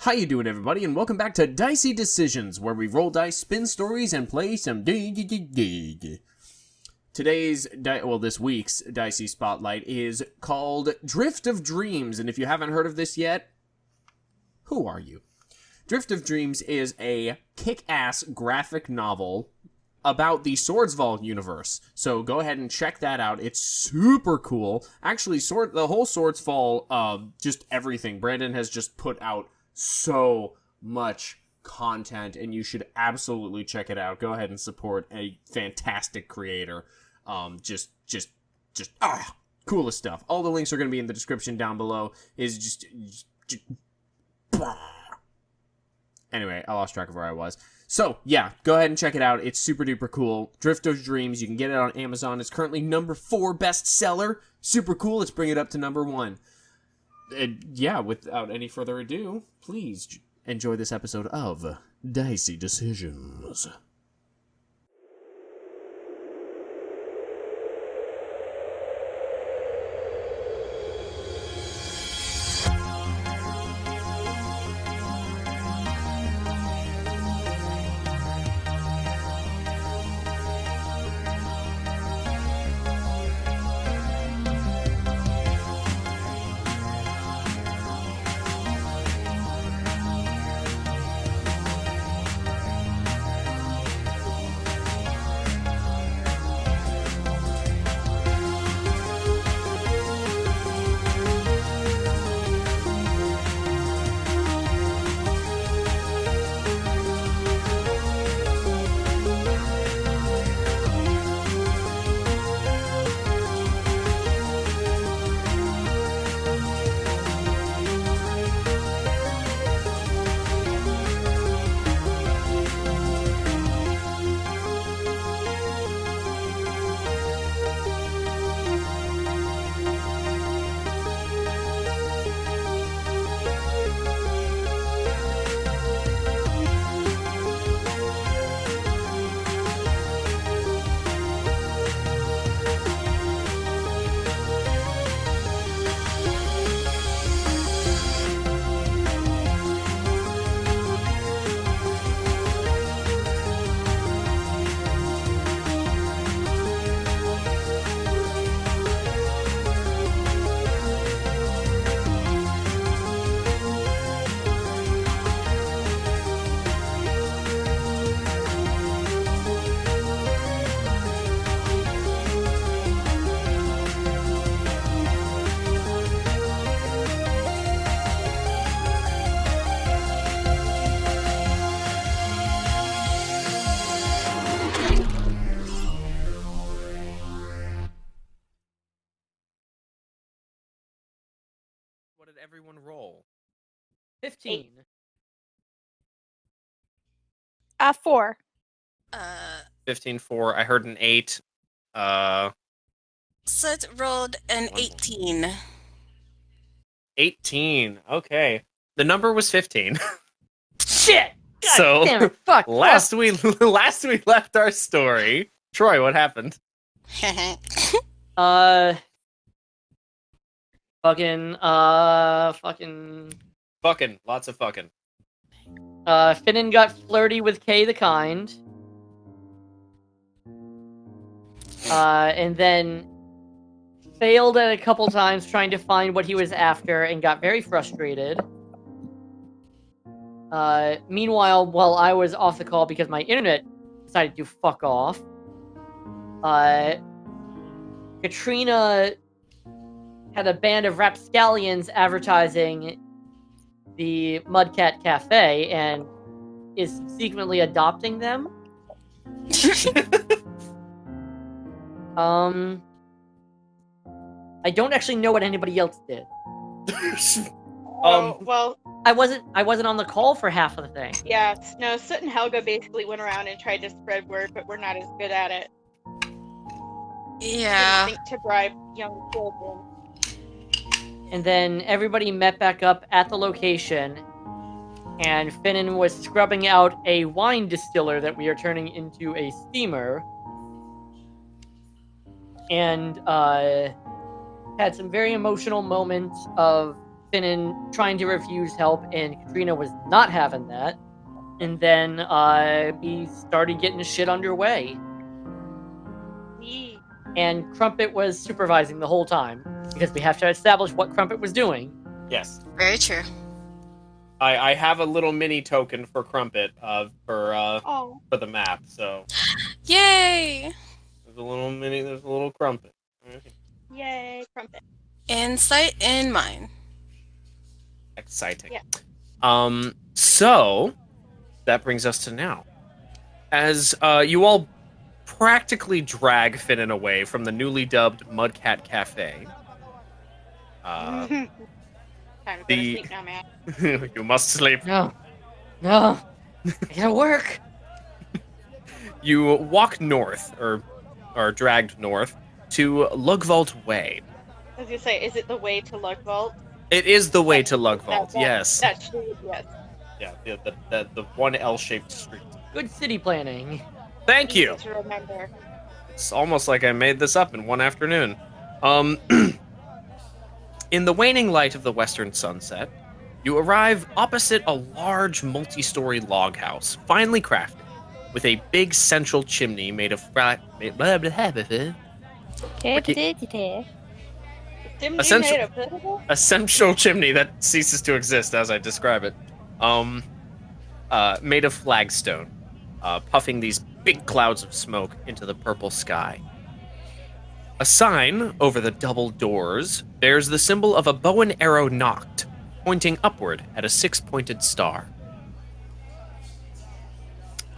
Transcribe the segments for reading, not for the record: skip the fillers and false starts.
How you doing, everybody, and welcome back to Dicey Decisions, where we roll dice, spin stories, and play some dig. This week's Dicey Spotlight is called Drift of Dreams, and if you haven't heard of this yet, who are you? Drift of Dreams is a kick-ass graphic novel about the Swordsfall universe, so go ahead and check that out. It's super cool. Actually, the whole Swordsfall, just everything. Brandon has just put out so much content, and you should absolutely check it out. Go ahead and support a fantastic creator. Coolest stuff. All the links are going to be in the description down below. Anyway, I lost track of where I was. So, yeah, go ahead and check it out. It's super duper cool. Drift of Dreams. You can get it on Amazon. It's currently number 4 bestseller. Super cool. Let's bring it up to number 1. Without any further ado, please enjoy this episode of Dicey Decisions. What did everyone roll? 15. 4. 15-4. I heard an 8. Set rolled an 18. 18. Okay. The number was 15. Shit! God So, damn it, fuck! last we left our story. Troy, what happened? Fucking, Fucking. Lots of fucking. Finnan got flirty with Kay the Kind. And then failed at a couple times trying to find what he was after and got very frustrated. Meanwhile, while I was off the call because my internet decided to fuck off, Katrina had a band of rapscallions advertising the Mudcat Cafe and is subsequently adopting them. I don't actually know what anybody else did. Well, I wasn't on the call for half of the thing. yeah. No, Soot and Helga basically went around and tried to spread word, but we're not as good at it. Yeah. Didn't think to bribe young children. And then everybody met back up at the location, and Finnan was scrubbing out a wine distiller that we are turning into a steamer. And had some very emotional moments of Finnan trying to refuse help, and Katrina was not having that. And then we started getting shit underway. Yee. And Crumpet was supervising the whole time, because we have to establish what Crumpet was doing. Yes. Very true. I have a little mini token for Crumpet Oh. for the map, so Yay! there's a little Crumpet. Yay, Crumpet. Insight in mine. Exciting. Yeah. So that brings us to now. As you all practically drag Finnan away from the newly dubbed Mudcat Cafe. Time to go to sleep now, man. You must sleep. No. I gotta work. You walk north, or dragged north, to Lugvault Way. I was gonna say, is it the way to Lugvault? It is the way to Lugvault, yes. That street, yes. Yeah, the one L-shaped street. Good city planning. Thank you. Easy to remember. It's almost like I made this up in one afternoon. In the waning light of the western sunset, you arrive opposite a large multi-story log house, finely crafted, with a big central chimney made of a central chimney that ceases to exist as I describe it. Made of flagstone, puffing these big clouds of smoke into the purple sky. A sign over the double doors bears the symbol of a bow and arrow nocked, pointing upward at a 6-pointed star.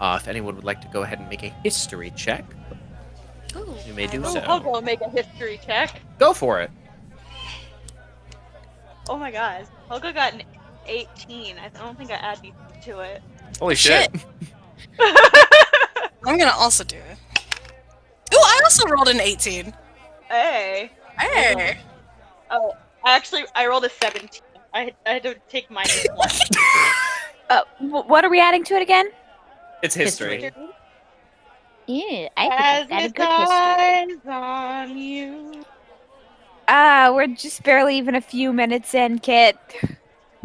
If anyone would like to go ahead and make a history check, Ooh. you may do Oh, so. I'll go make a history check. Go for it. Oh my gosh. Helga got an 18. I don't think I add anything to it. Holy shit. I'm gonna also do it. Ooh, I also rolled an 18. Hey. Hey. Oh, I rolled a 17. I had to take minus 1. What are we adding to it again? It's history. Yeah, As I think its a good history. eyes on you. We're just barely even a few minutes in, Kit.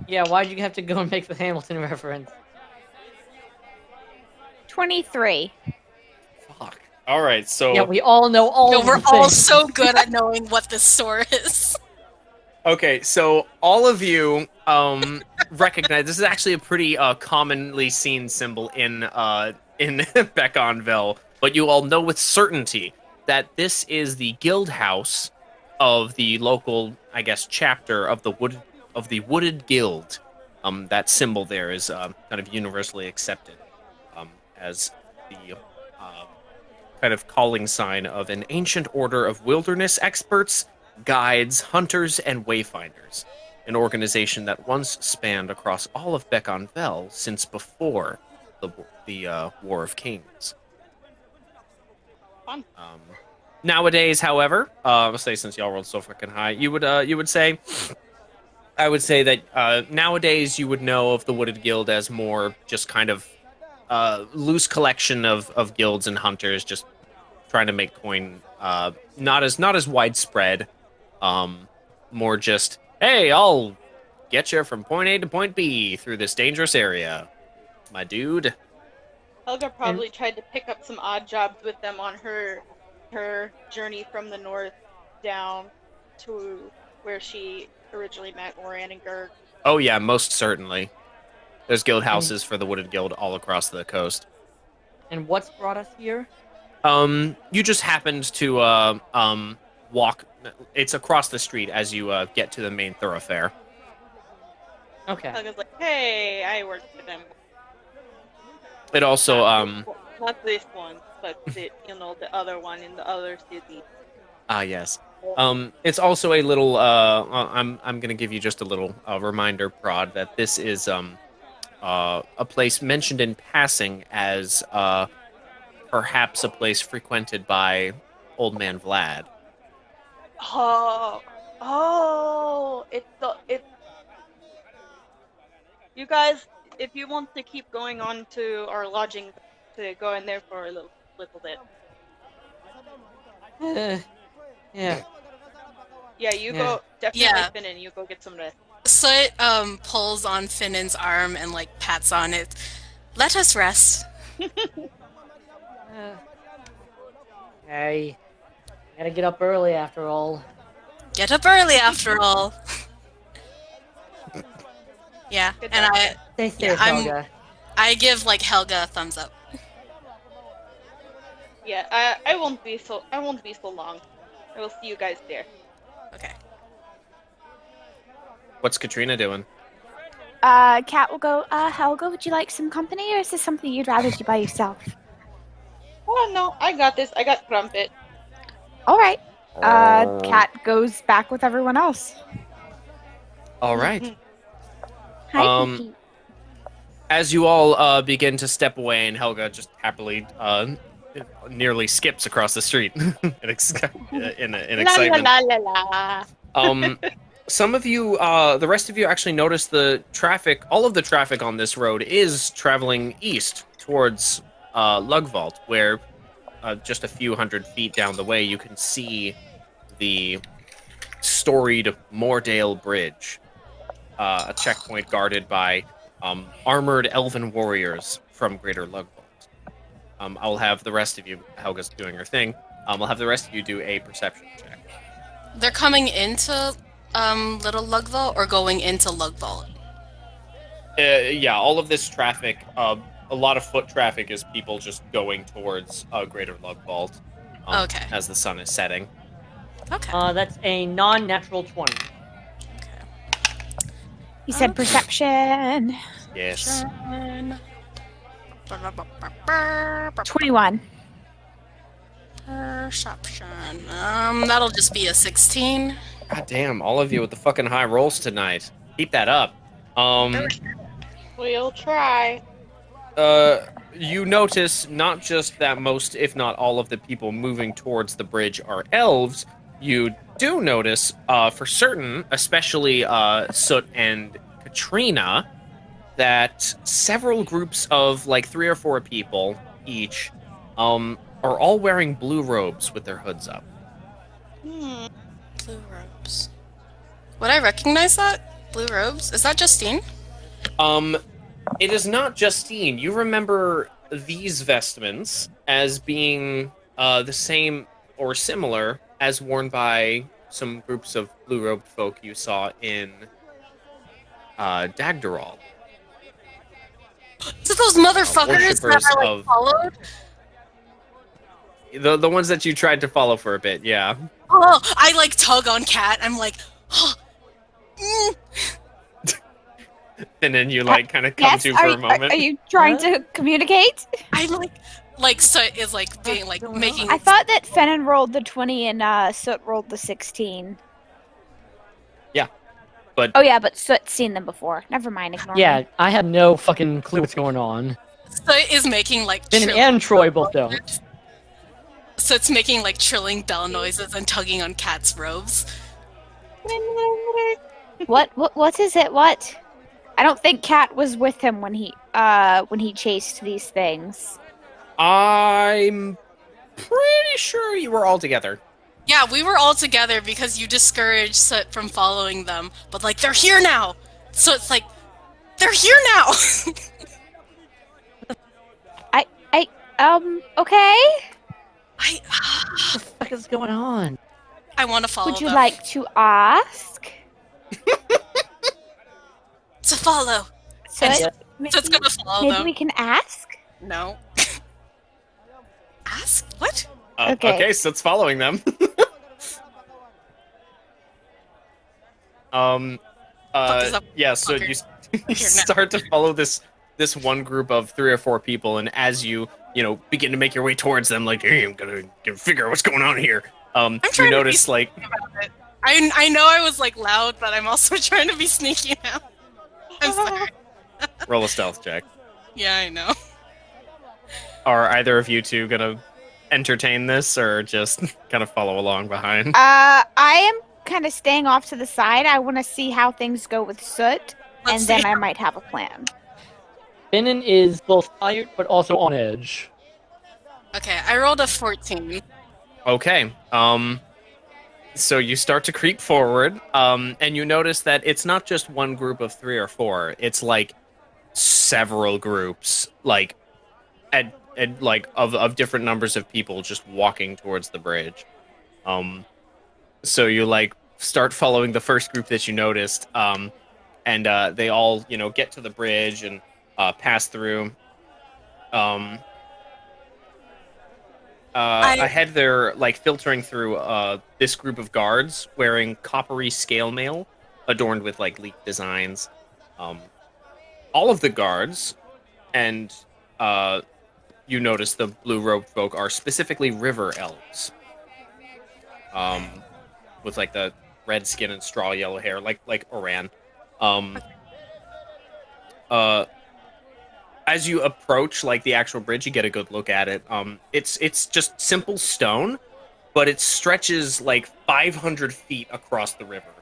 Yeah, why'd you have to go and make the Hamilton reference? 23. Fuck. All right, so Yeah, we all know all No, of we're the all things. so good at knowing what this store is. okay, so all of you recognize this is actually a pretty commonly seen symbol in Beconville, but you all know with certainty that this is the guild house of the local, I guess, chapter of the Wooded Guild. That symbol there is kind of universally accepted as the kind of calling sign of an ancient order of wilderness experts, guides, hunters, and wayfinders. An organization that once spanned across all of Beconville since before the War of Kings. Fun. Nowadays, however, I'll say since y'all rolled so fucking high, you would say, I would say that nowadays you would know of the Wooded Guild as more just kind of loose collection of guilds and hunters just trying to make coin, not as widespread, more just, hey, I'll get you from point A to point B through this dangerous area, my dude. Helga probably tried to pick up some odd jobs with them on her journey from the north down to where she originally met Oran and Gurg. Oh yeah, most certainly. There's guild houses for the Wooded Guild all across the coast. And what's brought us here? You just happened to walk. It's across the street as you get to the main thoroughfare. Okay. Helga's like, hey, I work for them. It also Not this one, but the other one in the other city. yes. It's also a little I'm gonna give you just a little reminder, Prod, that this is a place mentioned in passing as perhaps a place frequented by Old Man Vlad. It's you guys, if you want to keep going on to our lodging, to go in there for a little bit. Yeah. Yeah, you Yeah. go, definitely Yeah. Finn, and you go get some rest. Soot pulls on Finnan's arm and like pats on it. Let us rest. Hey, gotta get up early after all. Get up early after all. Yeah, Good and job. Stay safe, I'm- Helga. I give like Helga a thumbs up. Yeah, I won't be so long. I will see you guys there. Okay. What's Katrina doing? Cat will go, Helga, would you like some company, or is this something you'd rather do by yourself? Oh no, I got this. I got Crumpet. All right. Cat goes back with everyone else. All right. Hi, Um, Pinky. As you all begin to step away, and Helga just happily nearly skips across the street in excitement. La la la la. Some of you, the rest of you, actually notice the traffic. All of the traffic on this road is traveling east towards Lugvault, where just a few hundred feet down the way, you can see the storied Moordale Bridge, a checkpoint guarded by armored elven warriors from Greater Lugvault. I'll have the rest of you, Helga's doing her thing, I'll have the rest of you do a perception check. They're coming into Little Lugvault or going into Lugvault? Yeah, all of this traffic, a lot of foot traffic is people just going towards Greater Lugvault Okay. as the sun is setting. Okay. That's a non-natural 20. He said perception. Yes. 21. Perception. That'll just be a 16. God damn, all of you with the fucking high rolls tonight. Keep that up. We'll try. You notice not just that most, if not all of the people moving towards the bridge are elves, you do notice, for certain, especially Soot and Katrina, that several groups of like 3 or 4 people each are all wearing blue robes with their hoods up. Hmm. Blue robes. Would I recognize that? Blue robes? Is that Justine? It is not Justine. You remember these vestments as being the same or similar as worn by some groups of blue-robed folk you saw in Dagdaral. So those motherfuckers that worshippers are like of- followed? The ones that you tried to follow for a bit, yeah. Oh, I like tug on Cat. I'm like, oh, And then you like kind of come Yes, to for a moment. are you trying to communicate? I'm like Soot is like being like making. I thought that Fennon rolled the 20 and Soot rolled the 16. Yeah, but Oh yeah, but Soot's seen them before. Never mind, ignore Yeah, me. I have no fucking clue what's going on. Soot is making like. Finn and Troy both don't. Soot's making like trilling bell noises and tugging on Cat's robes. What is it? What? I don't think Cat was with him when he chased these things. I'm pretty sure you were all together. Yeah, we were all together because you discouraged Soot from following them. But like, they're here now. So it's like, they're here now. Okay. I What the fuck is going on? want to follow Would you them. like to ask? to follow? Soot, Yeah. Soot's gonna follow maybe them. we can ask? No. Ask? What? Okay. Okay, so it's following them. is up, Yeah, so fucker? you now. start to follow this one group of 3 or 4 people, and as you begin to make your way towards them, like, hey, I'm gonna figure out what's going on here. trying You to be notice like I know I was like loud, but I'm also trying to be sneaky now. I'm sorry. roll a stealth check. Yeah, I know. Are either of you two gonna entertain this, or just kind of follow along behind? I am kind of staying off to the side. I want to see how things go with Soot, Let's and then see. I might have a plan. Finnan is both tired but also on edge. Okay, I rolled a 14. Okay. So you start to creep forward, and you notice that it's not just one group of 3 or 4. It's like several groups, like at like of different numbers of people just walking towards the bridge. So you like start following the first group that you noticed, and they all get to the bridge and pass through. Ahead, they're like filtering through this group of guards wearing coppery scale mail adorned with like leaf designs. All of the guards, and you notice the blue robed folk are specifically river elves. With like the red skin and straw yellow hair, like Oran. As you approach like the actual bridge, you get a good look at it. It's just simple stone, but it stretches like 500 feet across the river,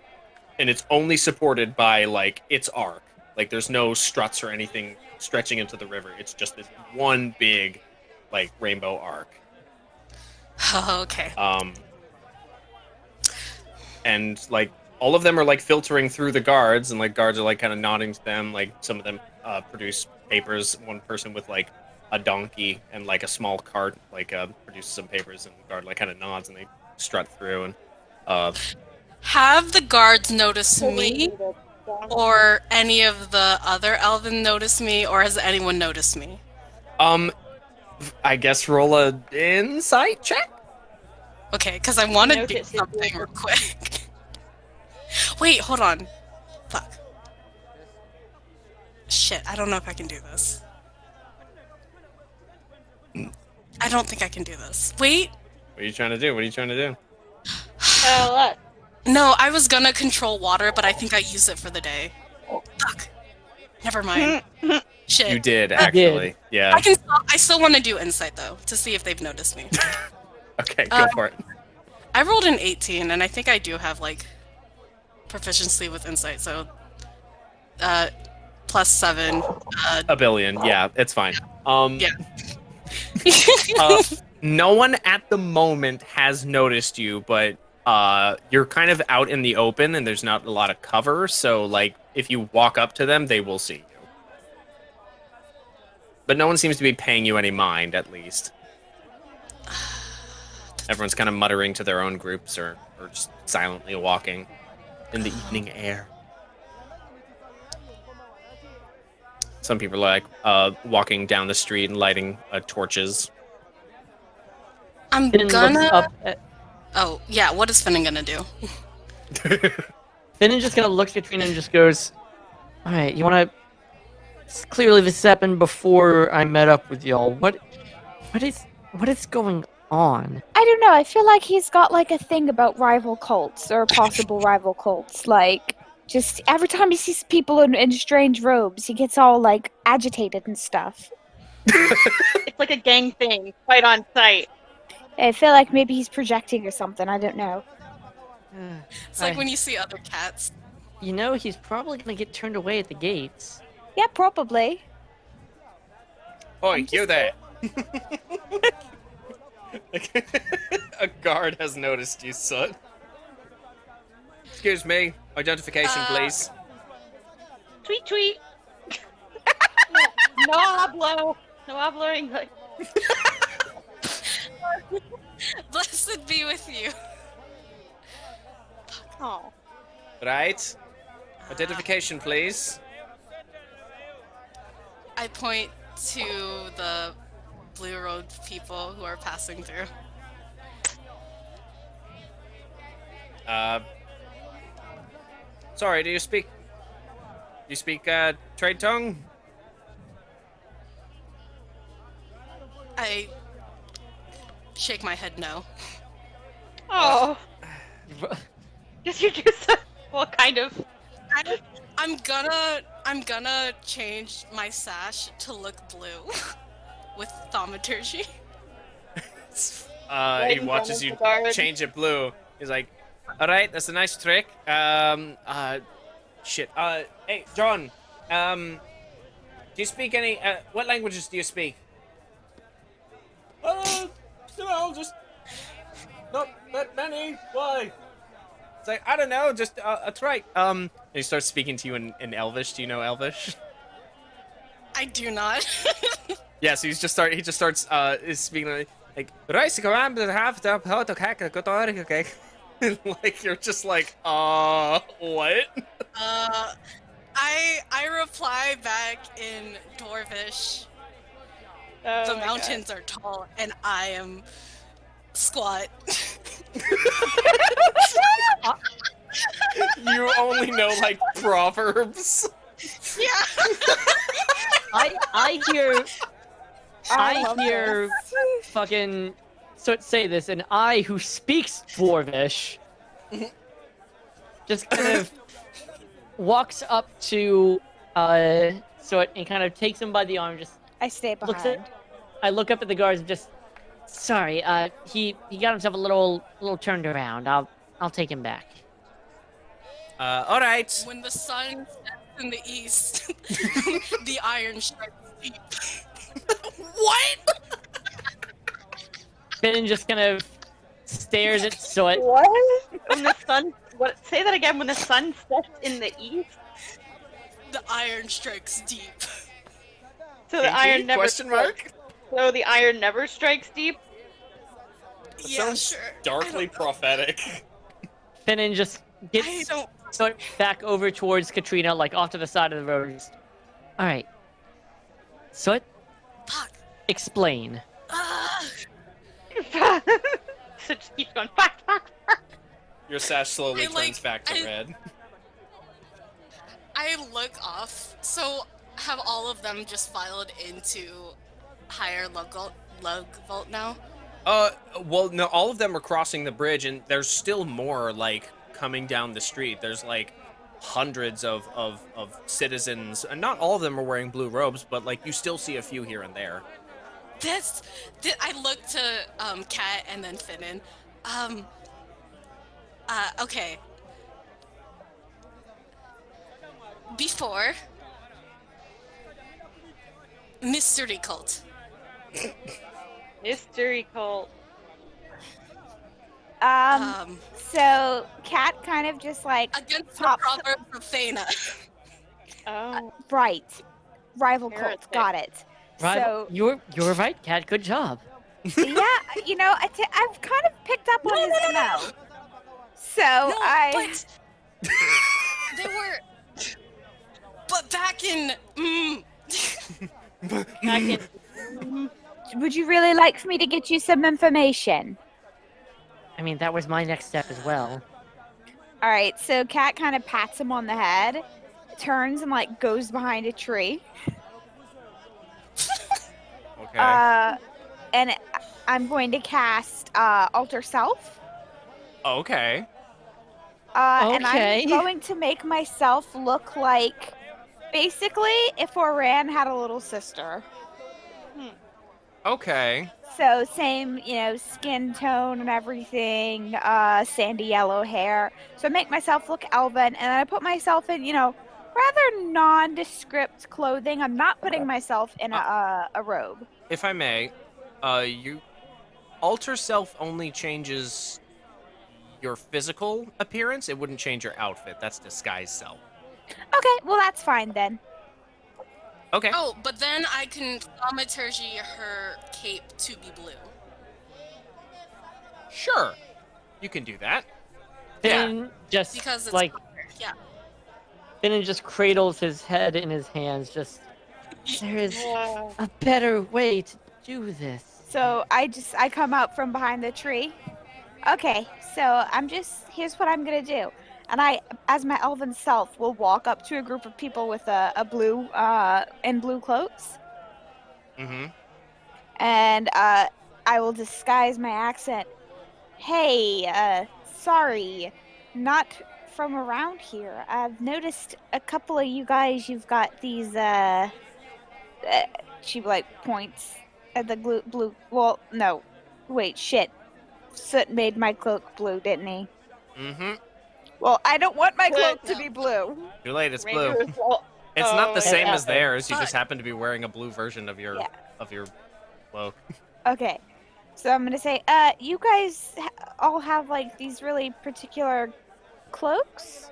and it's only supported by like its arc. Like there's no struts or anything stretching into the river. It's just this one big like rainbow arc. Oh, okay. And like all of them are like filtering through the guards, and like guards are like kind of nodding to them. Like some of them produce papers. One person with like a donkey and like a small cart like produces some papers, and the guard like kind of nods, and they strut through. And have the guards noticed me, or any of the other elven noticed me, or has anyone noticed me? I guess roll a insight check. Okay, because I want to do something real quick. Wait, hold on. Fuck. Shit, I don't know if I can do this. I don't think I can do this. Wait. What are you trying to do? No, I was gonna control water, but I think I used it for the day. Fuck. Never mind. Shit. You did, actually. Yeah. I still want to do insight, though, to see if they've noticed me. Okay, go for it. I rolled an 18, and I think I do have, like, proficiency with insight, so... plus 7. A billion, yeah, it's fine. Yeah. No one at the moment has noticed you, but you're kind of out in the open, and there's not a lot of cover, so, like, if you walk up to them, they will see you. But no one seems to be paying you any mind, at least. Everyone's kind of muttering to their own groups or just silently walking in the evening air. Some people are like walking down the street and lighting torches. I'm Finn gonna... looks up at... Oh, yeah, what is Finn gonna do? Finn is just gonna look at Katrina and just goes, "Alright, you wanna... Clearly this happened before I met up with y'all. What is going on?" I don't know. I feel like he's got like a thing about rival cults or possible rival cults. Like, just every time he sees people in strange robes, he gets all like agitated and stuff. It's like a gang thing, right on site. I feel like maybe he's projecting or something. I don't know. It's like when you see other cats. You know, he's probably gonna get turned away at the gates. Yeah, probably. Oi, you there! A guard has noticed you, Soot. Excuse me, identification, please. Tweet, tweet. No hablo. No hablo English. Blessed be with you. Oh. Right. Identification, please. I point to the blue road people who are passing through. Sorry, do you speak trade tongue? I shake my head no. Oh. Guess you're just what kind of? I'm gonna change my sash to look blue with thaumaturgy. He watches you change it blue. He's like, "All right, that's a nice trick." Shit. Hey, John. Do you speak any? What languages do you speak? Well, just not that many. Why? It's like, I don't know, just that's right. And he starts speaking to you in Elvish. Do you know Elvish? I do not. Yeah, so he just starts is speaking like rice around the half the pot okay. Like you're just like, what? I reply back in Dwarvish. Oh The my mountains are tall, and I am squat. You only know like proverbs. Yeah. I hear love fucking say this, and I who speaks Dwarvish just kind of walks up to Soot and kind of takes him by the arm, just I stay looks behind. at I look up at the guards and just sorry, he got himself a little turned around. I'll take him back. All right. When the sun sets in the east, the iron strikes deep. What? Finn just kind of stares at Soot. What? When the sun? What? Say that again. When the sun sets in the east. The iron strikes deep. So the iron never. Question mark? So the iron never strikes deep. That Yeah, sounds sure. darkly prophetic. Finn just I gets don't. Soot back over towards Katrina, like off to the side of the road. All right, Soot, Fuck. explain. So it just keeps going. Fuck, fuck, fuck. Your sash slowly I, like, turns back to red. I look off. So have all of them just filed into higher lug vault now? Well, no, all of them are crossing the bridge, and there's still more, like, coming down the street. There's, like, hundreds of citizens, and not all of them are wearing blue robes, but, like, you still see a few here and there. I look to Kat and then Finnan. Okay. Before mystery cult. Mystery cult. So Cat kind of just like Against the pops. proverbs of Thana. Oh. Right. Rival cult. Heretic. Got it. Right, So you're right, Cat. Good job. yeah, you know, I've kind of picked up on his smell. So No, I. but they were. But back in. Back in, Would you really like for me to get you some information? I mean, that was my next step as well. All right. So Cat kind of pats him on the head, turns and like goes behind a tree. Okay. And I'm going to cast Alter Self. Okay. And Okay. I'm going to make myself look like, basically, if Oran had a little sister. Okay. So same, you know, skin tone and everything, sandy yellow hair. So I make myself look elven, and I put myself in, you know, rather nondescript clothing. I'm not putting myself in a robe. If I may, you alter self only changes your physical appearance. It wouldn't change your outfit. That's disguise self. Okay, well that's fine then. Okay. Oh, but then I can thaumaturgy her cape to be blue. Sure. You can do that. Finn just Because it's like copper, yeah. Finn just cradles his head in his hands. Just there is Wow. a better way to do this. So I come out from behind the tree. Okay, so here's what I'm gonna do. And I, as my elven self, will walk up to a group of people with a blue, in blue cloaks. Mm-hmm. And, I will disguise my accent. Hey, sorry, not from around here. I've noticed a couple of you guys, you've got these, she, like, points at the blue, well, no, wait, shit. Soot made my cloak blue, didn't he? Mm-hmm. Well, I don't want my cloak to No. be blue. Too late. It's Maybe blue. it was all- It's not the Oh, same yeah. as theirs. You just Fuck. happen to be wearing a blue version of your Yeah. cloak. Okay, so I'm gonna say, you guys all have like these really particular cloaks.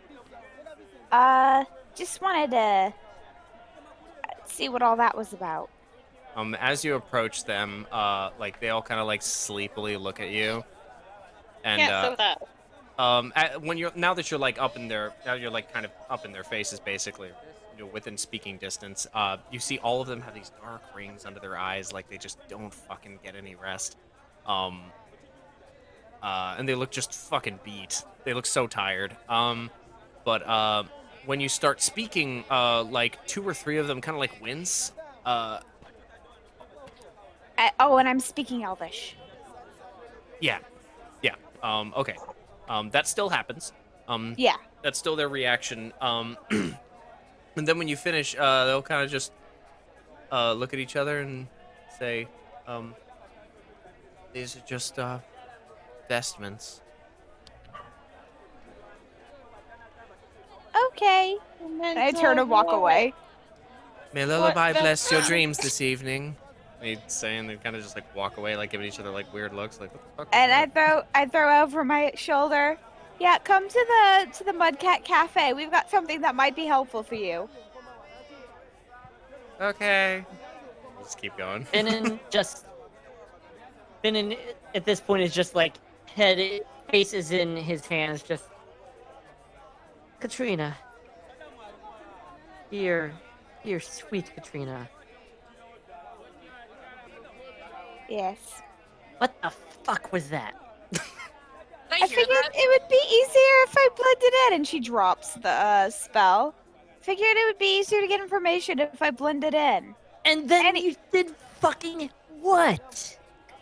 Just wanted to see what all that was about. As you approach them, like they all kind of like sleepily look at you, and Can't so that. when you're now that you're like up in their now you're like kind of up in their faces basically, within speaking distance. You see all of them have these dark rings under their eyes, like they just don't fucking get any rest. And they look just fucking beat. They look so tired. But when you start speaking, like 2 or 3 of them kind of like wince. Oh, and I'm speaking Elvish. Yeah. Okay. That still happens. Yeah. That's still their reaction. And then when you finish, they'll kind of just look at each other and say, these are just vestments. Okay. And I turn and walk away. May lullaby bless your dreams this evening. They say, and they kind of just like walk away, like giving each other like weird looks, like what the fuck? And I throw over my shoulder. Yeah, come to the Mudcat Cafe. We've got something that might be helpful for you. Okay. Just keep going. Finnan at this point is just like face is in his hands, just Katrina. Dear sweet Katrina. Yes. What the fuck was that? I hear figured that? it would be easier if I blended in, and she drops the spell. Figured it would be easier to get information if I blended in. And then you did fucking what?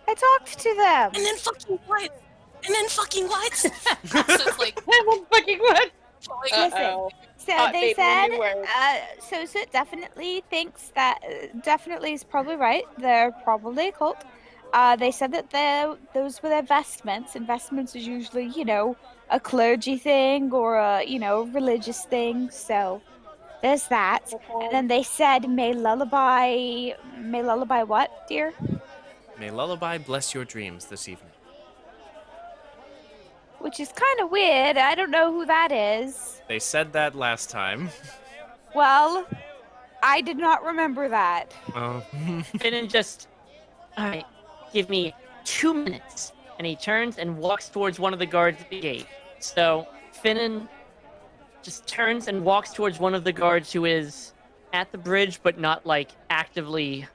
I talked to them. And then fucking what? And then fucking what? So it's like, Fucking what? like, Uh-oh. So Hot they baby said, new word. Sosa definitely thinks that, definitely is probably right. They're probably a cult. They said that those were their vestments. And vestments is usually, a clergy thing or a, religious thing. So there's that. And then they said, may lullaby what, dear? May lullaby bless your dreams this evening. Which is kind of weird. I don't know who that is. They said that last time. Well, I did not remember that. Oh. Finnan just, alright, give me 2 minutes. And he turns and walks towards one of the guards at the gate. So Finnan just turns and walks towards one of the guards who is at the bridge, but not like actively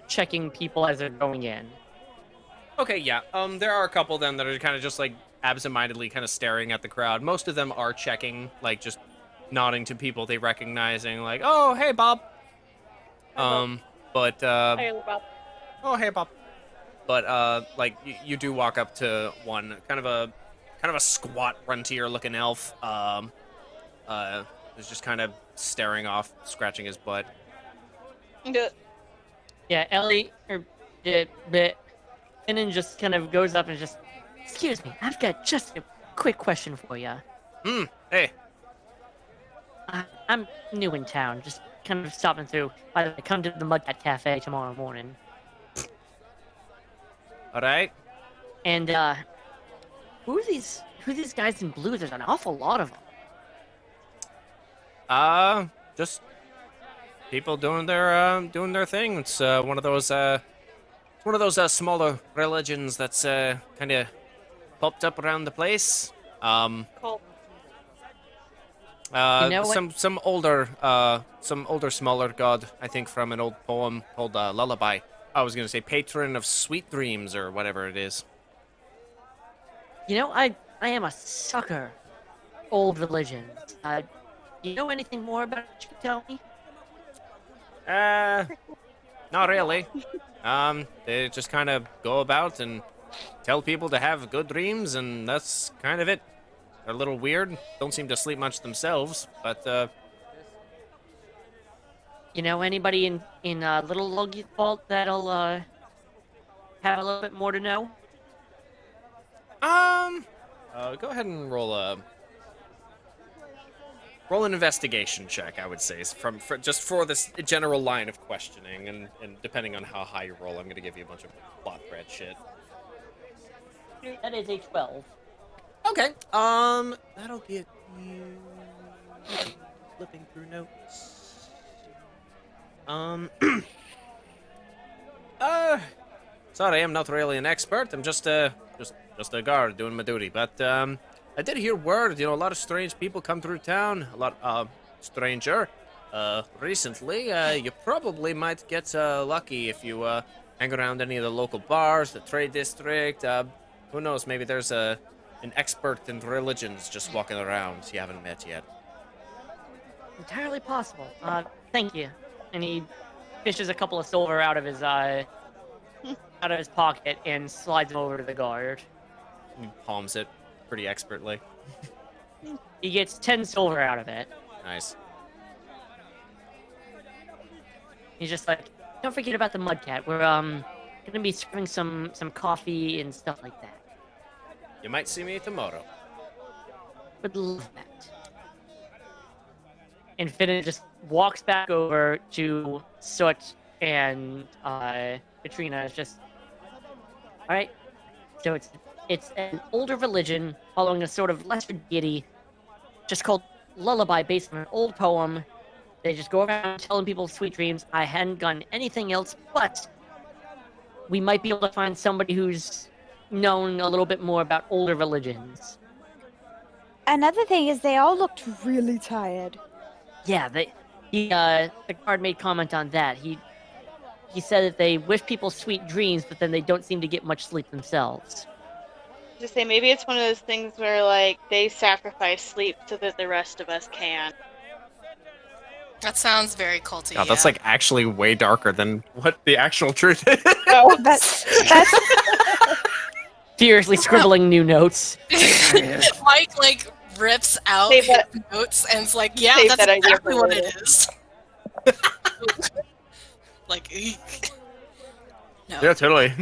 checking people as they're going in. Okay, yeah. There are a couple then that are kind of just like absentmindedly kind of staring at the crowd. Most of them are checking, like just nodding to people they recognizing, like, "Oh, hey, Bob." But Hey, Bob. oh, hey, Bob. But like you do walk up to one, kind of a squat, frontier-looking elf. Is just kind of staring off, scratching his butt. Yeah, Ellie, Finnan just kind of goes up and just, excuse me, I've got just a quick question for you. Hey. I'm new in town, just kind of stopping through. By the way, come to the Mudcat Cafe tomorrow morning. All right. And, who are these guys in blue? There's an awful lot of them. Just people doing their thing. It's one of those smaller religions that's kind of popped up around the place. Cult. You know what? Some older smaller god, I think, from an old poem called Lullaby. I was gonna say patron of sweet dreams or whatever it is. You know, I am a sucker. Old religions. You know anything more about it you can tell me? Not really. They just kind of go about and tell people to have good dreams, and that's kind of it. They're a little weird. Don't seem to sleep much themselves, but You know anybody in Little Logie Vault that'll have a little bit more to know? go ahead and roll an investigation check. I would say just for this general line of questioning, and depending on how high you roll, I'm gonna give you a bunch of plot thread shit. That is a 12. Okay. That'll get Flipping through notes. Sorry, I'm not really an expert. I'm just a guard doing my duty. But I did hear word. A lot of strange people come through town. A lot stranger. Recently, you probably might get lucky if you hang around any of the local bars, the trade district. Who knows? Maybe there's an expert in religions just walking around you haven't met yet. Entirely possible. Thank you. And he fishes a couple of silver out of his pocket and slides them over to the guard. He palms it pretty expertly. He gets 10 silver out of it. Nice. He's just like, don't forget about the Mudcat. We're gonna be serving some coffee and stuff like that. You might see me tomorrow. Would love that. And Finn just walks back over to Soot and Katrina. It's just, all right. So it's an older religion following a sort of lesser deity, just called Lullaby, based on an old poem. They just go around telling people sweet dreams. I hadn't gotten anything else, but we might be able to find somebody who's known a little bit more about older religions. Another thing is they all looked really tired. Yeah, the guard made comment on that. He said that they wish people sweet dreams, but then they don't seem to get much sleep themselves. Just say maybe it's one of those things where like they sacrifice sleep so that the rest of us can. That sounds very culty. God, that's like actually way darker than what the actual truth is. Oh, that's Furiously scribbling new notes. Mike like rips out Save his that- notes and it's like, yeah, save that's that idea exactly for what later. it is. Like, eek. No. Yeah, totally.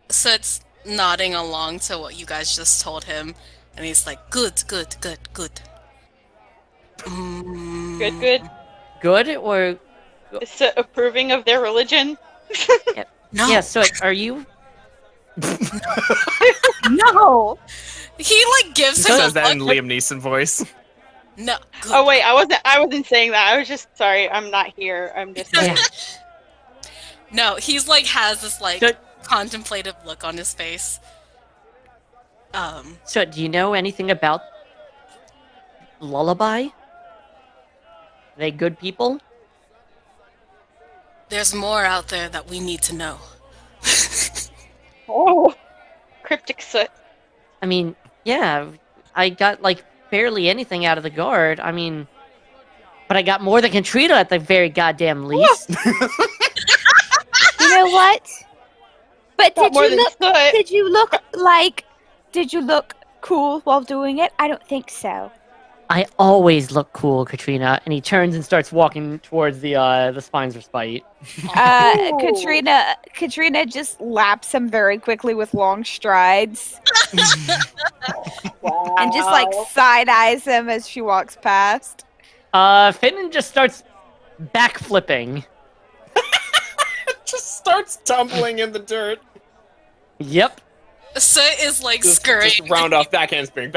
So it's nodding along to what you guys just told him, and he's like, good. Good. Good or Is it approving of their religion? No. yeah? So are you? no. He like gives him a Says that in look. Liam Neeson voice. No. Good. Oh wait, I wasn't saying that. I was just sorry. I'm not here. I'm just. Yeah. No, he's like has this like So- contemplative look on his face. So do you know anything about Lullaby? Are they good people? There's more out there that we need to know. Oh, cryptic soot. I mean, yeah, I got like barely anything out of the guard. I mean, but I got more than Katrina at the very goddamn least. You know what? But Not more than soot. did you look cool while doing it? I don't think so. I always look cool, Katrina. And he turns and starts walking towards the Spines Respite. Katrina just laps him very quickly with long strides Wow. and just like side eyes him as she walks past. Finnan just starts backflipping. Just starts tumbling in the dirt. Yep. Soot is like Just scurrying. round off, backhand spring.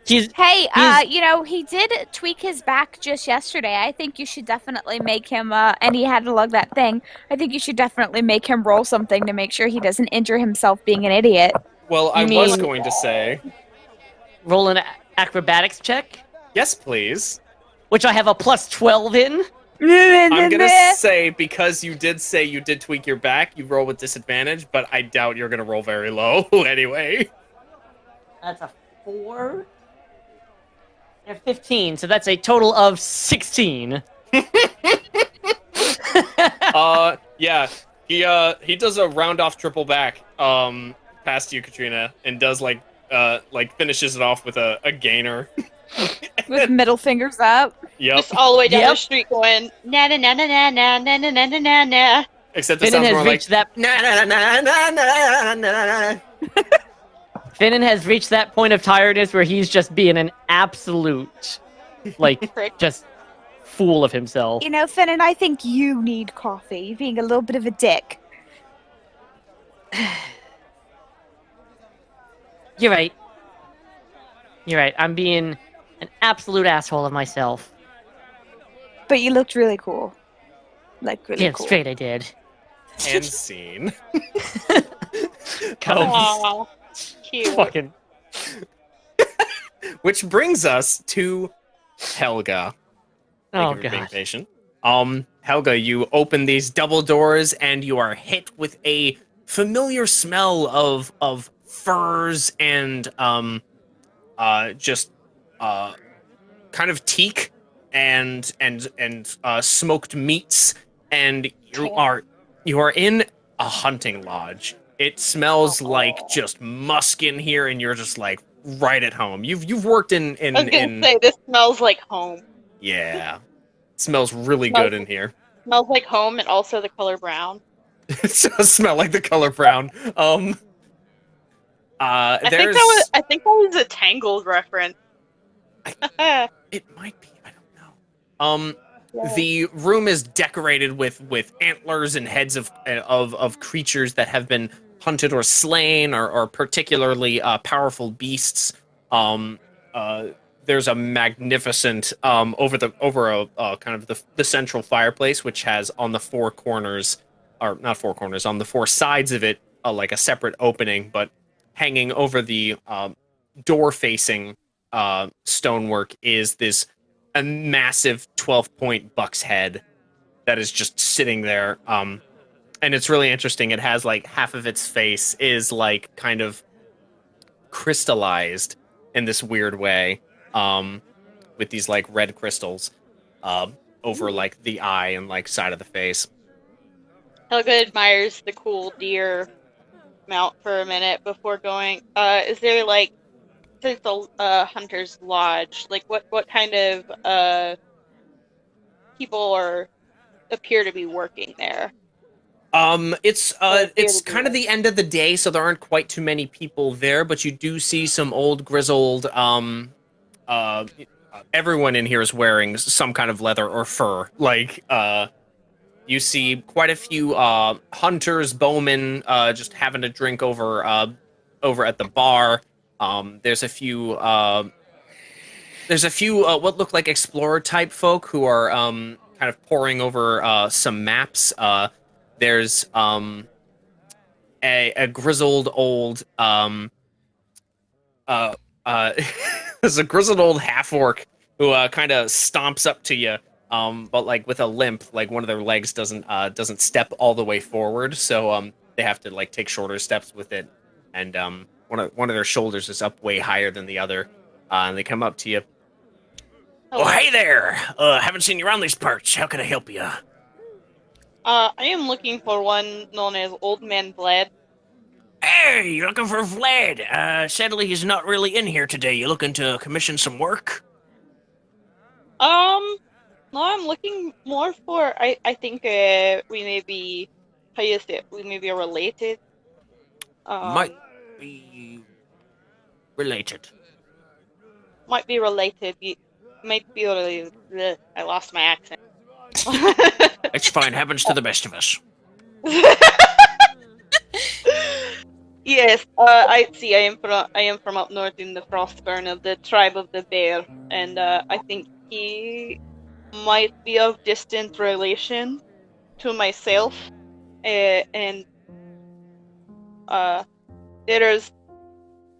He's Hey, He's- he did tweak his back just yesterday. I think you should definitely make him, and he had to lug that thing. I think you should definitely make him roll something to make sure he doesn't injure himself being an idiot. Well, I You was mean- going to say, roll an acrobatics check, yes, please. which I have a plus 12 in. I'm gonna say, because you did say you did tweak your back, you roll with disadvantage, but I doubt you're gonna roll very low anyway. That's a 4. And 15, so that's a total of 16. Yeah, he does a round off triple back, past you, Katrina, and does like finishes it off with a gainer. With middle fingers up. Yep. Just all the way down Yep. the street going na na na na na na na na na na na. Except it Finnan sounds has more like reached that. na na na na na na na. Finnan has reached that point of tiredness where he's just being an absolute, like, Prick. just fool of himself. You know, Finn, and I think you need coffee. You're being a little bit of a dick. You're right. You're right. I'm being an absolute asshole of myself. But you looked really cool. Like, really Damn cool. straight I did. And scene. Aw, cute. Fucking. Which brings us to Helga. Oh, Thank you for being God. patient. Helga, you open these double doors and you are hit with a familiar smell of furs and just kind of teak and smoked meats, and you are in a hunting lodge. It smells like just musk in here, and you're just like right at home. You've worked in I was gonna say, this smells like home. yeah. It smells really good in here. Smells like home and also the color brown. It does smell like the color brown. I there's think that was a Tangled reference. it might be, I don't know. The room is decorated with antlers and heads of creatures that have been hunted or slain, or particularly powerful beasts. There's a magnificent over a kind of the central fireplace, which has on the four corners, or not four corners, on the four sides of it, like a separate opening, but hanging over the door facing stonework is this a massive 12-point buck's head that is just sitting there. And it's really interesting. It has like half of its face is like kind of crystallized in this weird way, with these like red crystals over like the eye and like side of the face. Helga admires the cool deer mount for a minute before going. Is there like, since the hunter's lodge, like what kind of people appear to be working there? It's kind of the end of the day, so there aren't quite too many people there, but you do see some old grizzled everyone in here is wearing some kind of leather or fur. Like you see quite a few hunters, bowmen, just having a drink over at the bar. There's a few what look like explorer type folk who are kind of poring over some maps. There's a grizzled old there's a grizzled old half orc who kind of stomps up to you, but like with a limp, like one of their legs doesn't step all the way forward, so they have to like take shorter steps with it, and one of their shoulders is up way higher than the other, and they come up to you. Oh, hey there! Haven't seen you around these parts. How can I help you? I am looking for one known as Old Man Vlad. Hey, you're looking for Vlad. Sadly, he's not really in here today. You looking to commission some work? No, I'm looking more for, I think, we may be, how you say it, we may be related. Might be related. Might be related. Might be related. Bleh, I lost my accent. It's fine. Happens to the best of us. Yes, I see. I am from up north in the Frostburn of the tribe of the Bear, and I think he might be of distant relation to myself, and there's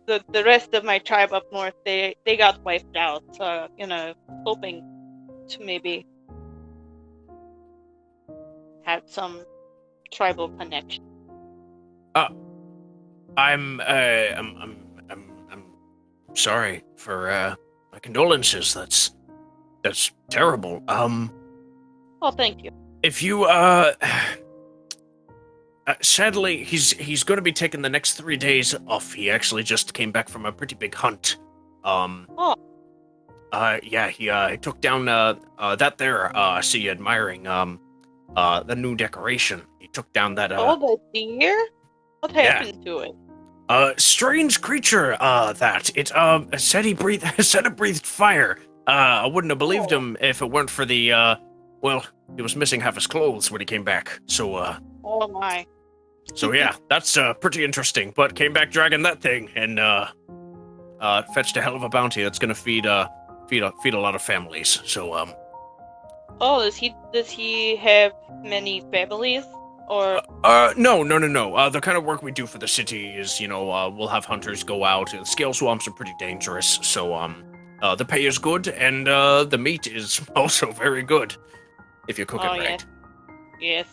the rest of my tribe up north. They got wiped out. So hoping to maybe have some tribal connection. I'm sorry for my condolences. That's terrible. Oh, thank you. If you sadly he's going to be taking the next 3 days off. He actually just came back from a pretty big hunt. Yeah, he took down that there. I see you admiring the new decoration. He took down that the deer? What happened to it? Strange creature, that. It said it breathed fire. I wouldn't have believed him if it weren't for the, well, he was missing half his clothes when he came back, so, Oh my. So yeah, that's pretty interesting. But came back dragging that thing and fetched a hell of a bounty that's gonna feed a lot of families. So Oh, does he have many families? Or no. The kind of work we do for the city is, we'll have hunters go out. Scale swamps are pretty dangerous, so the pay is good, and the meat is also very good if you cook it right. Yes.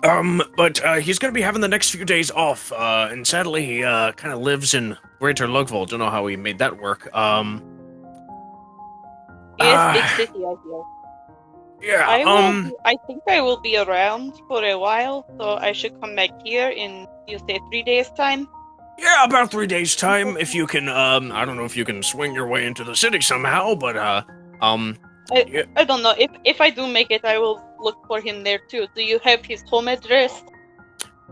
But he's gonna be having the next few days off, and sadly he kind of lives in Greater Lugvold. Don't know how he made that work. Yes, big city, I feel. Yeah. I think I will be around for a while, so I should come back here in, you say, 3 days' time? Yeah, about 3 days' time. If you can, I don't know if you can swing your way into the city somehow, but I don't know. If I do make it, I will look for him there too. Do you have his home address?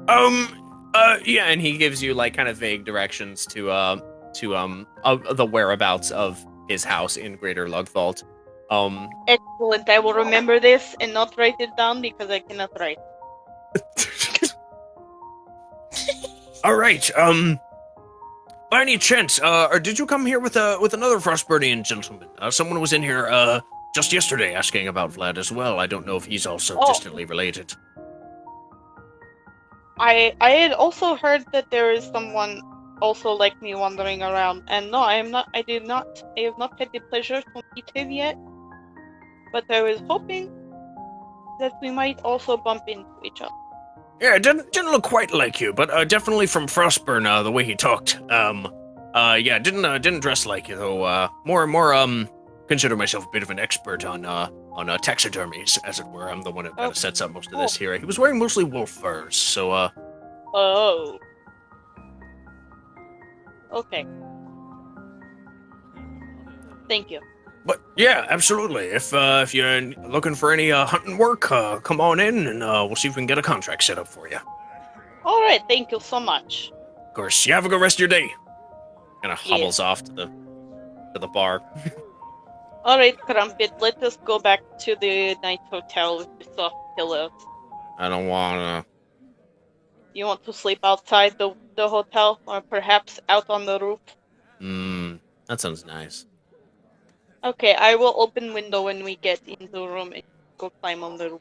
Yeah, and he gives you like kind of vague directions to the whereabouts of his house in Greater Lugvault. Excellent. I will remember this and not write it down because I cannot write. All right. By any chance, or did you come here with another Frostburnian gentleman? Someone was in here just yesterday asking about Vlad as well. I don't know if he's also distantly related. I had also heard that there is someone also like me wandering around, and no, I am not. I have not had the pleasure to meet him yet. But I was hoping that we might also bump into each other. Yeah, it didn't look quite like you, but definitely from Frostburn, the way he talked. Yeah, didn't dress like you though. More consider myself a bit of an expert on taxidermies, as it were. I'm the one who kind of sets up most of this here. He was wearing mostly wolf furs, so Oh. Okay. Thank you. But yeah, absolutely. If you're looking for any hunting work, come on in, and we'll see if we can get a contract set up for you. All right, thank you so much. Of course, you have a good rest of your day. Kind of hobbles off to the bar. All right, Crumpet, let us go back to the night hotel with the soft pillows. I don't wanna. You want to sleep outside the hotel, or perhaps out on the roof? That sounds nice. Okay, I will open window when we get into the room and go climb on the roof.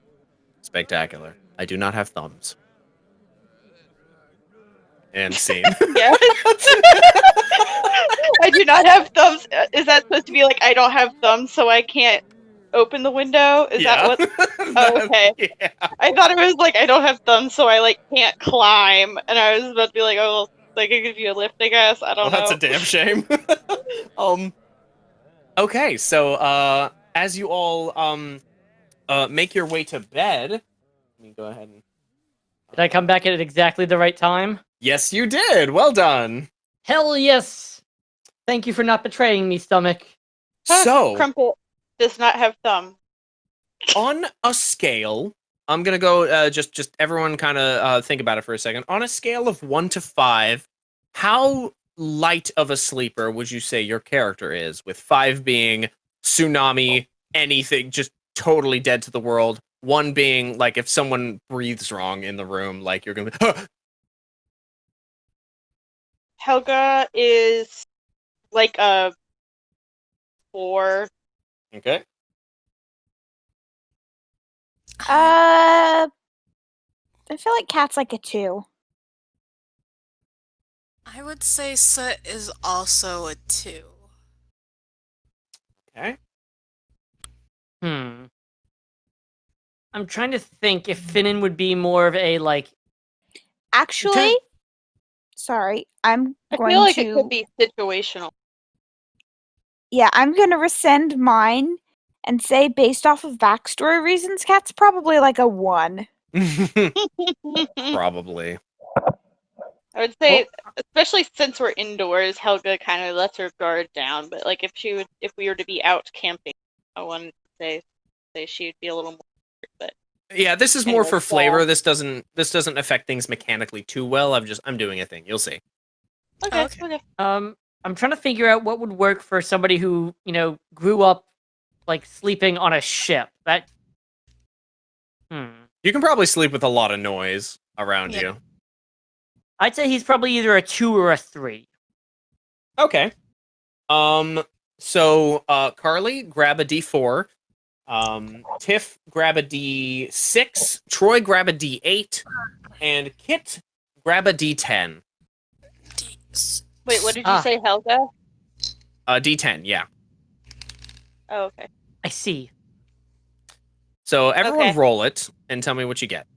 Spectacular. I do not have thumbs. And scene. Yeah. I do not have thumbs. Is that supposed to be like I don't have thumbs, so I can't open the window? Is that what? Oh, okay. Yeah. I thought it was like I don't have thumbs, so I like can't climb, and I was about to be like, oh, I could give you a lift, I guess. I don't know. That's a damn shame. Okay, so as you all make your way to bed, let me go ahead and. Did I come back at exactly the right time? Yes, you did. Well done. Hell yes! Thank you for not betraying me, stomach. So, Crumpet does not have thumb. on a scale, I'm gonna go. Just everyone, kind of think about it for a second. On a scale of 1 to 5, how light of a sleeper would you say your character is? With 5 being tsunami, anything, just totally dead to the world. 1 being like if someone breathes wrong in the room, like you're gonna be. Helga is like a 4. Okay. I feel like Cat's like a 2. I would say Soot is also a 2. Okay. I'm trying to think if Finnan would be more of a like. Actually, sorry, I'm I going feel like to. it could be situational. Yeah, I'm going to rescind mine and say, based off of backstory reasons, Cat's probably like a 1. Probably. I would say, especially since we're indoors, Helga kind of lets her guard down. But like if we were to be out camping, I wanted to say she'd be a little more. But yeah, this is more for flavor. This doesn't affect things mechanically too well. I'm doing a thing. You'll see. Okay. I'm trying to figure out what would work for somebody who, grew up like sleeping on a ship. That You can probably sleep with a lot of noise around Yeah. you. I'd say he's probably either a 2 or a 3. Okay. So Carly, grab a D4. Tiff, grab a D6. Troy, grab a D8. And Kit, grab a D10. Wait, what did you say, Helga? D10, yeah. Oh, okay. I see. So everyone Okay. roll it and tell me what you get.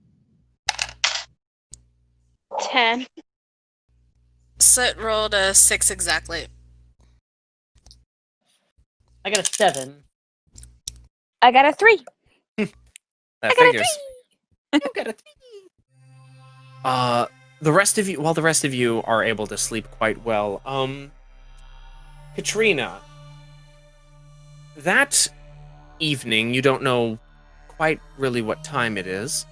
10. Soot rolled a 6 exactly. I got a 7. I got a 3. That figures. You got a 3. The rest of you, the rest of you are able to sleep quite well. Katrina, that evening, you don't know quite really what time it is.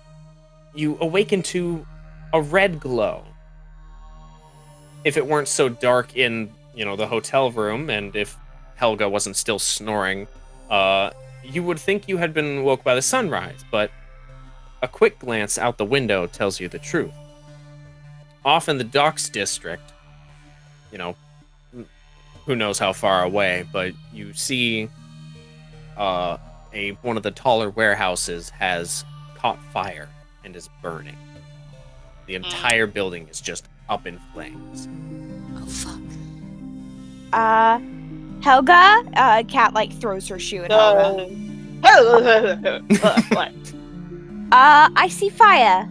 You awaken to a red glow. If it weren't so dark in, the hotel room, and if Helga wasn't still snoring, you would think you had been woke by the sunrise, but a quick glance out the window tells you the truth. Off in the docks district, who knows how far away, but you see one of the taller warehouses has caught fire and is burning. The entire building is just up in flames. Oh fuck. Helga, Cat throws her shoe at Helga. What? I see fire.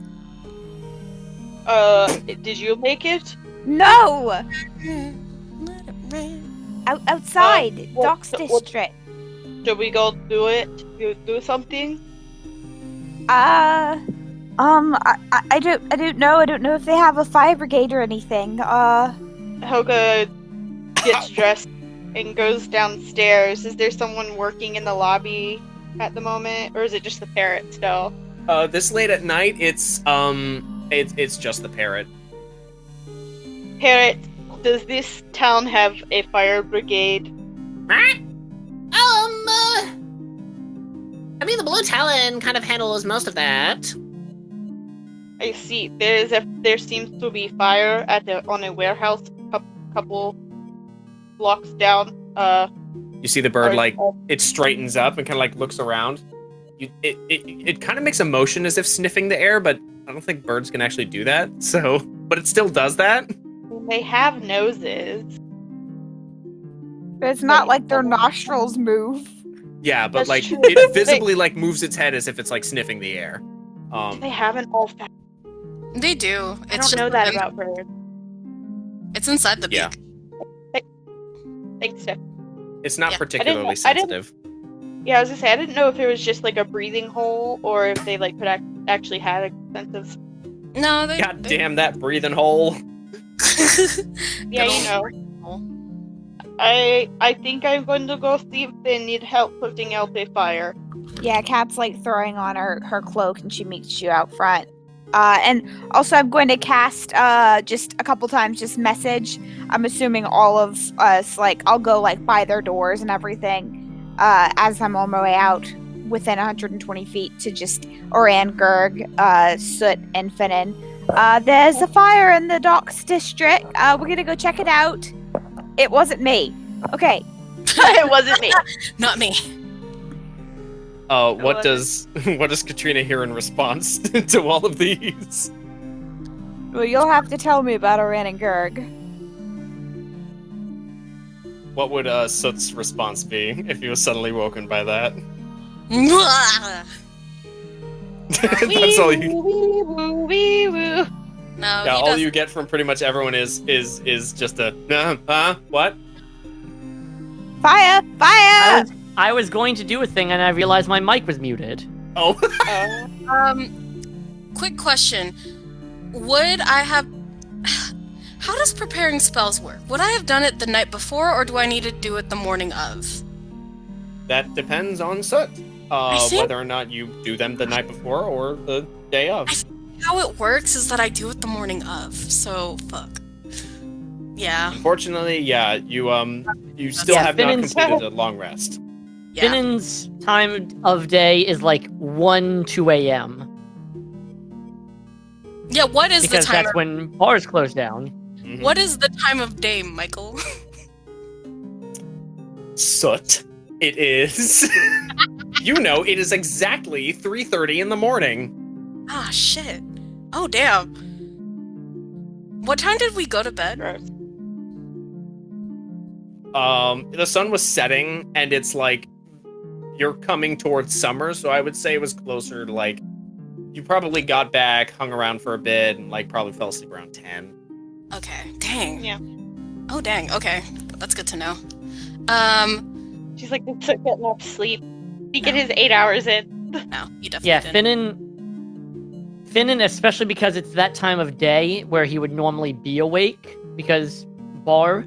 Did you make it? No, Let it rain. outside, what- docks what- district. Should we go do it? Do something? I don't know. I don't know if they have a fire brigade or anything. Helga gets dressed and goes downstairs. Is there someone working in the lobby at the moment, or is it just the parrot still? This late at night, it's just the parrot. Parrot, does this town have a fire brigade? I mean, the Blue Talon kind of handles most of that. I see. There seems to be fire on a warehouse couple blocks down. You see the bird, Or- it straightens up and kind of looks around. It kind of makes a motion as if sniffing the air, but I don't think birds can actually do that. So, but it still does that. They have noses. But it's not like their nostrils move. Yeah, but That's true. it visibly moves its head as if it's sniffing the air. Do they have an olfactory? They do. I It's don't know just that in- about birds. It's inside the Yeah. beak. Thanks, Steph. It's not Yeah. particularly I didn't- sensitive. Yeah, I was gonna say I didn't know if it was just a breathing hole or if they could actually had a sense of. No, they. God damn that breathing hole. Yeah, I think I'm going to go see if they need help putting out a fire. Yeah, Cat's throwing on her cloak and she meets you out front. And also I'm going to cast just a couple times just message. I'm assuming all of us I'll go by their doors and everything as I'm on my way out within 120 feet to just Oran, Gurg, Soot, and Finnan. There's a fire in the docks district. We're gonna go check it out. It wasn't me. Okay. It wasn't me. Not me. What does Katrina hear in response to all of these? Well, you'll have to tell me about Oran and Gurg. What would Soot's response be if he was suddenly woken by that? That's all you. Wee woo, wee woo. No, Yeah, he all doesn't. you get from pretty much everyone is just a what? Fire! Fire! I was going to do a thing and I realized my mic was muted. Oh, Quick question. Would I have... How does preparing spells work? Would I have done it the night before, or do I need to do it the morning of? that depends on Soot. think- Whether or not you do them the night before or the day of. How it works is that I do it the morning of, so fuck. Yeah. Unfortunately, yeah, you still Yeah, have not Finnan's- completed a long rest. Yeah. Finnan's time of day is 1, 2 a.m. Yeah, what is because the time that's when bars close down. Mhm. What is the time of day, Michael? Soot. It is. It is exactly 3:30 in the morning. Ah, shit. Oh, damn. What time did we go to bed? Gross. The sun was setting, and it's like you're coming towards summer, so I would say it was closer to like you probably got back, hung around for a bit, and like probably fell asleep around 10. Okay, dang. Yeah. Oh, dang. Okay, that's good to know. She's like, "It's get enough sleep. He get his 8 hours in." No, you definitely Yeah, didn't. Finnan, especially because it's that time of day where he would normally be awake, because Bar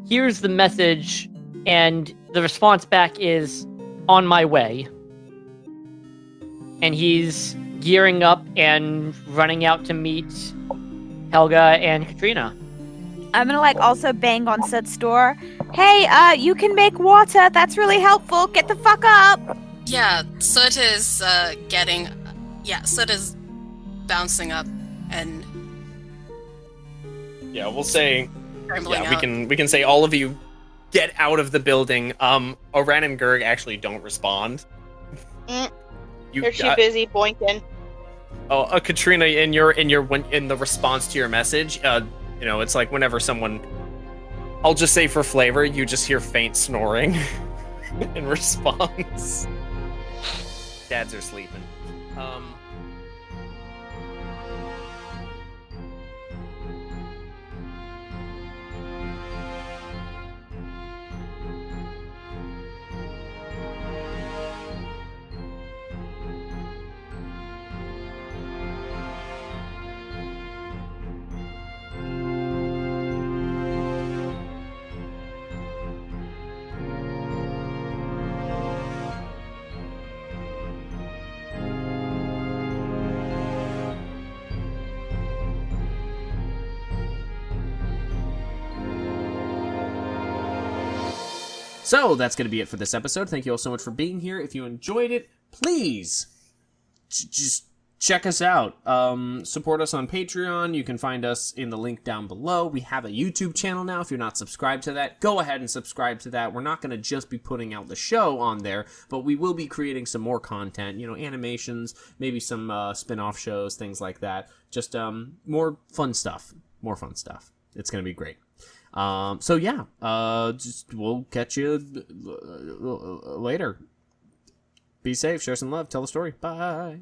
hears the message, and the response back is, "On my way." And he's gearing up and running out to meet Helga and Katrina. I'm gonna also bang on Sid's door. Hey, you can make water. That's really helpful. Get the fuck up. Yeah, Soot is Soot is bouncing up and Yeah, we'll say. scrambling Yeah, out. we can say all of you get out of the building. Oren and Gerg actually don't respond. Mm. You They're too busy boinking. Katrina, in the response to your message, it's like whenever someone, I'll just say for flavor, you just hear faint snoring in response. Dads are sleeping. So that's going to be it for this episode. Thank you all so much for being here. If you enjoyed it, please just check us out. Support us on Patreon. You can find us in the link down below. We have a YouTube channel now. If you're not subscribed to that, go ahead and subscribe to that. We're not going to just be putting out the show on there, but we will be creating some more content, animations, maybe some spin-off shows, things like that. Just more fun stuff. It's going to be great. We'll catch you later. Be safe, share some love, tell a story. Bye.